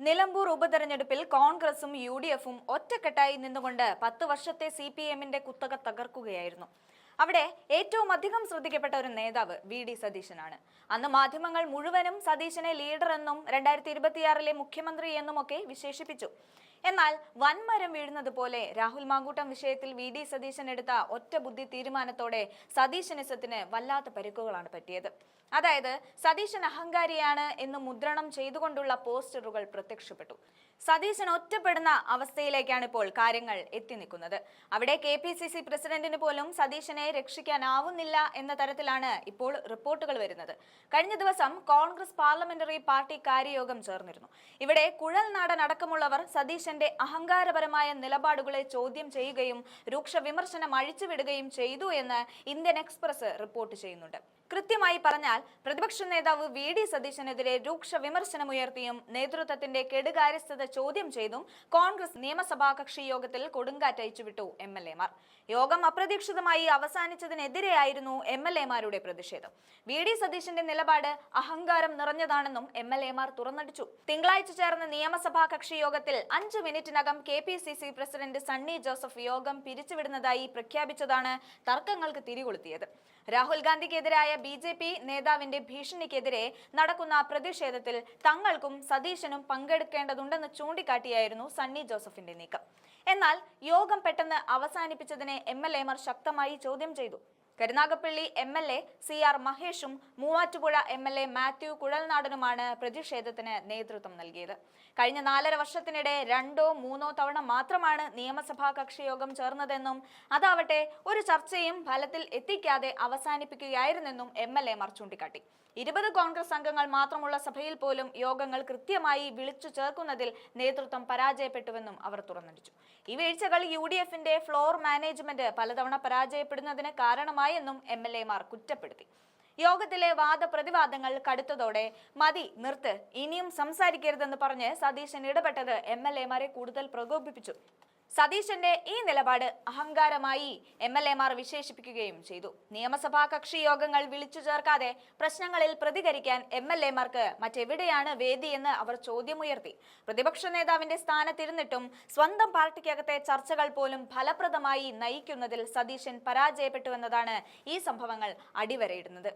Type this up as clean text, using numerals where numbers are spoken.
നിലമ്പൂർ ഉപതെരഞ്ഞെടുപ്പിൽ കോൺഗ്രസും UDF-ഉം ഒറ്റക്കെട്ടായി നിന്നുകൊണ്ട് 10 വർഷത്തെ CPM-ന്റെ കുത്തക തകർക്കുകയായിരുന്നു. അവിടെ ഏറ്റവും അധികം ശ്രദ്ധിക്കപ്പെട്ട ഒരു നേതാവ് VD സതീശനാണ്. അന്ന് മാധ്യമങ്ങൾ മുഴുവനും സതീശനെ ലീഡർ എന്നും 2026-ലെ മുഖ്യമന്ത്രി എന്നുമൊക്കെ വിശേഷിപ്പിച്ചു. എന്നാൽ വൻമരം വീഴുന്നത് പോലെ രാഹുൽ മാങ്കൂട്ടം വിഷയത്തിൽ VD സതീശൻ എടുത്ത ഒറ്റ ബുദ്ധി തീരുമാനത്തോടെ സതീശനിസത്തിന് വല്ലാത്ത പരിക്കുകളാണ് പറ്റിയത്. അതായത് സതീശൻ അഹങ്കാരിയാണ് എന്ന് മുദ്രണം ചെയ്തുകൊണ്ടുള്ള പോസ്റ്ററുകൾ പ്രത്യക്ഷപ്പെട്ടു. സതീശൻ ഒറ്റപ്പെടുന്ന അവസ്ഥയിലേക്കാണ് ഇപ്പോൾ കാര്യങ്ങൾ എത്തി നിൽക്കുന്നത്. അവിടെ KPCC പ്രസിഡന്റിന് പോലും സതീശനെ രക്ഷിക്കാനാവുന്നില്ല എന്ന തരത്തിലാണ് ഇപ്പോൾ റിപ്പോർട്ടുകൾ വരുന്നത്. കഴിഞ്ഞ ദിവസം കോൺഗ്രസ് പാർലമെന്ററി പാർട്ടി കാര്യയോഗം ചേർന്നിരുന്നു. ഇവിടെ കുഴൽനാടൻ അടക്കമുള്ളവർ സതീശന്റെ അഹങ്കാരപരമായ നിലപാടുകളെ ചോദ്യം ചെയ്യുകയും രൂക്ഷ വിമർശനം അഴിച്ചുവിടുകയും ചെയ്തു എന്ന് ഇന്ത്യൻ എക്സ്പ്രസ് റിപ്പോർട്ട് ചെയ്യുന്നുണ്ട്. കൃത്യമായി പറഞ്ഞാൽ പ്രതിപക്ഷ നേതാവ് VD സതീശനെതിരെ രൂക്ഷ വിമർശനമുയർത്തിയും നേതൃത്വത്തിന്റെ കെടുകാര്യസ്ഥത ചോദ്യം ചെയ്തും കോൺഗ്രസ് നിയമസഭാ കക്ഷി യോഗത്തിൽ കൊടുങ്കാറ്റയച്ചുവിട്ടു MLA-മാർ. യോഗം അപ്രതീക്ഷിതമായി അവസാനിച്ചതിനെതിരെയായിരുന്നു MLA-മാരുടെ പ്രതിഷേധം. VD സതീശന്റെ നിലപാട് അഹങ്കാരം നിറഞ്ഞതാണെന്നും MLA-മാർ തുറന്നടിച്ചു. തിങ്കളാഴ്ച ചേർന്ന നിയമസഭാ കക്ഷി യോഗത്തിൽ 5 മിനിറ്റിനകം KPCC പ്രസിഡന്റ് സണ്ണി ജോസഫ് യോഗം പിരിച്ചുവിടുന്നതായി പ്രഖ്യാപിച്ചതാണ് തർക്കങ്ങൾക്ക് തിരികൊളുത്തിയത്. രാഹുൽ ഗാന്ധിക്കെതിരായ BJP നേതാവിന്റെ ഭീഷണിക്കെതിരെ നടക്കുന്ന പ്രതിഷേധത്തിൽ തങ്ങൾക്കും സതീശനും പങ്കെടുക്കേണ്ടതുണ്ടെന്ന് ചൂണ്ടിക്കാട്ടിയായിരുന്നു സണ്ണി ജോസഫിന്റെ നീക്കം. എന്നാൽ യോഗം പെട്ടെന്ന് അവസാനിപ്പിച്ചതിനെ MLA-മാർ ശക്തമായി ചോദ്യം ചെയ്തു. Karunagappally MLA CR മഹേഷും Muvattupuzha MLA Mathew കുഴൽനാടനുമാണ് പ്രതിഷേധത്തിന് നേതൃത്വം നൽകിയത്. കഴിഞ്ഞ 4.5 വർഷത്തിനിടെ 2 or 3 തവണ മാത്രമാണ് നിയമസഭാ കക്ഷിയോഗം ചേർന്നതെന്നും അതാവട്ടെ ഒരു ചർച്ചയും ഫലത്തിൽ എത്തിക്കാതെ അവസാനിപ്പിക്കുകയായിരുന്നെന്നും MLA-മാർ ചൂണ്ടിക്കാട്ടി. 20 കോൺഗ്രസ് അംഗങ്ങൾ മാത്രമുള്ള സഭയിൽ പോലും യോഗങ്ങൾ കൃത്യമായി വിളിച്ചു ചേർക്കുന്നതിൽ നേതൃത്വം പരാജയപ്പെട്ടുവെന്നും അവർ തുറന്നടിച്ചു. ഈ വീഴ്ചകൾ UDF-ന്റെ ഫ്ലോർ മാനേജ്മെന്റ് പലതവണ പരാജയപ്പെടുന്നതിന് കാരണമായെന്നും MLA-മാർ കുറ്റപ്പെടുത്തി. യോഗത്തിലെ വാദപ്രതിവാദങ്ങൾ കടുത്തതോടെ മതി നിർത്ത്, ഇനിയും സംസാരിക്കരുതെന്ന് പറഞ്ഞ് സതീശൻ ഇടപെട്ടത് MLA-മാരെ കൂടുതൽ പ്രകോപിപ്പിച്ചു. സതീശന്റെ ഈ നിലപാട് അഹങ്കാരമായി MLA-മാർ വിശേഷിപ്പിക്കുകയും ചെയ്തു. നിയമസഭാ കക്ഷി യോഗങ്ങൾ വിളിച്ചു ചേർക്കാതെ പ്രശ്നങ്ങളിൽ പ്രതികരിക്കാൻ MLA-മാർക്ക് മറ്റെവിടെയാണ് വേദിയെന്ന് അവർ ചോദ്യമുയർത്തി. പ്രതിപക്ഷ നേതാവിന്റെ സ്ഥാനത്തിരുന്നിട്ടും സ്വന്തം പാർട്ടിക്കകത്തെ ചർച്ചകൾ പോലും ഫലപ്രദമായി നയിക്കുന്നതിൽ സതീശൻ പരാജയപ്പെട്ടുവെന്നതാണ് ഈ സംഭവങ്ങൾ അടിവരയിടുന്നത്.